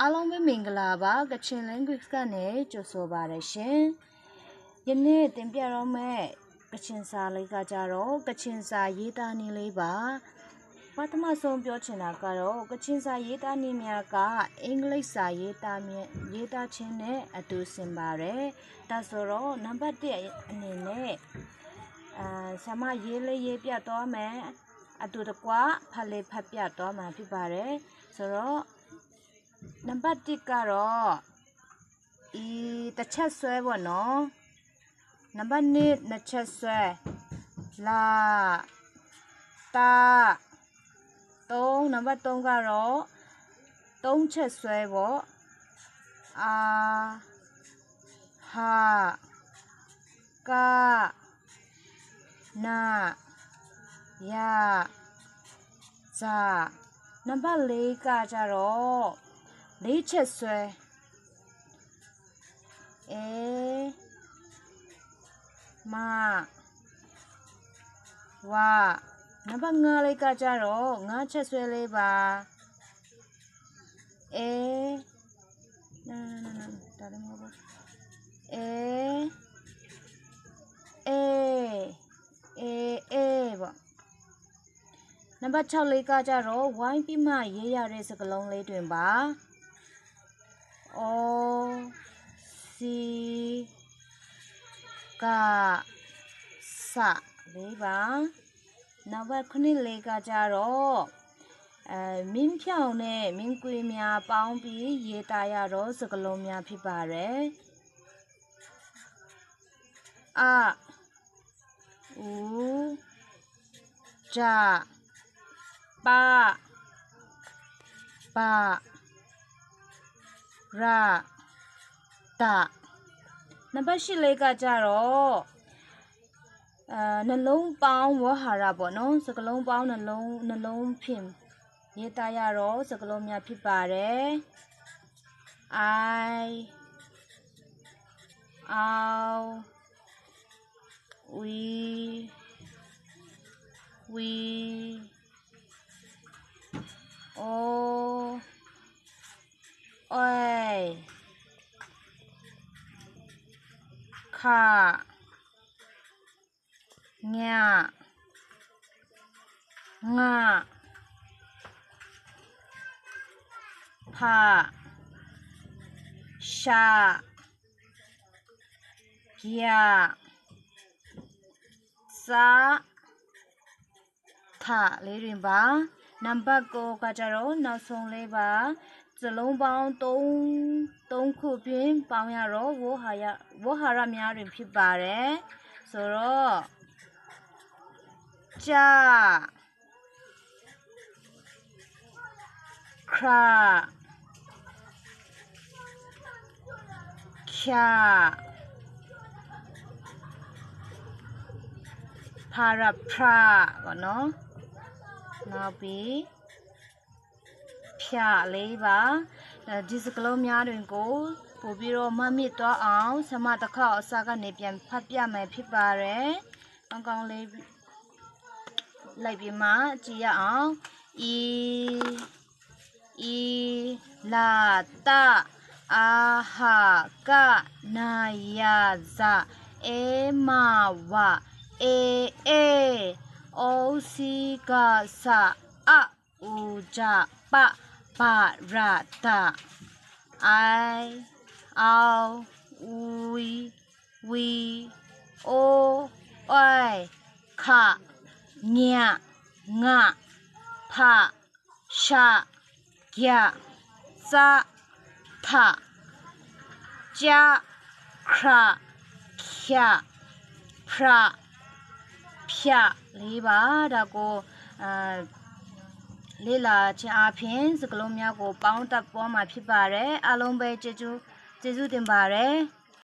အားလုံးပဲမင်္ဂလာပါကချင် language ကနေကြိုဆိုပါရရှင်ယနေ့တင်ပြတော့မယ့်ကချင်စာလေးကကြတော့ကချင်စာရေးသားနည်းလေးပါပထမဆုံးပြောချင်တာကတော့ကချင်စာရေးသားနည်းများကအင်္ဂလိပ်စာရေးသားခြင်းနဲ့အတူဆင်ပါတယ်ဒါဆိုတော့နံပါတ်1အနေနဲ့ဆမရေးလေးရေးပြတော့မယ်အတူတကွဖတ်လေးဖတ်ပြတော့မှာဖြစ်ပါတယ်ဆိုတော့နံပါတ်1ကတော့တစ်ချက်ဆွဲပေါ့နော်နံပါတ်2နှစ်ချက်ဆွဲလာတာ3နံပါတ်3ကတော့3ချက်ဆွဲပေါ့အာဟာကနာယာဇာနံပါတ်4ကကြတော့4ချက်ဆွဲမဝနံပါတ်5လေးကကြတော့5ချက်ဆွဲလေးပါဒါလည်းမဟုတ်ဘူးပေါ့နံပါတ်6လေးကကြတော့ဝိုင်းပြီးမှရေးရတဲ့စကားလုံးလေးတွင်ပါစီကစလေးပါနံပါတ်9လေးကကြတော့မင်းဖြောင်နဲ့မင်းကွေးများပေါင်းပြီးရေးသားရတော့စကားလုံးများဖြစ်ပါတယ်ဦးကြပါရတာနံပါတ်8လေးကကြတော့နှလုံးပေါင်းဝဟာရပေါ့နော်စကားလုံးပေါင်းနှလုံးဖြင့်ရေးသားရတော့စကားလုံးများဖြစ်ပါတယ် I we oiခညငါဖရှာပြစာထလေးတွင်ပါနံပါတ်9ကကြတော့နောက်ဆုံးလေးပါစလုံးပေါင်း3ခုဖြင့်ပေါင်းရတော့ဝဟာရများတွင်ဖြစ်ပါတယ်ဆိုတော့ကြာခရာချာဖာရဖရာပေါ့နော်နောက်ပြီးဖြာလေးပါဒီစကလုံးများတွင်ကိုပို့ပြီးတော့မမြင့်သွားအောင်ဆမတစ်ခေါက်အစကနေပြန်ဖတ်ပြမယ်ဖြစ်ပါတယ်ကောင်းလေးလိုက်ပြီးမှကြည့်ရအောင်လာတာအာဟာကနာယာဇာမဝအိုစီကဆာအူကြပရတာအိုဝီအိုအိုင်ခညငါဖရှာကြစထကြခရာချဖရာဖြလေးပါဒါကိုလေ့လာခြင်းအပြင်စကားလုံးများကိုပေါင်းတပ်ပေါ်မှာဖြစ်ပါတယ်အားလုံးပဲကျေးဇူးတင်ပါတယ်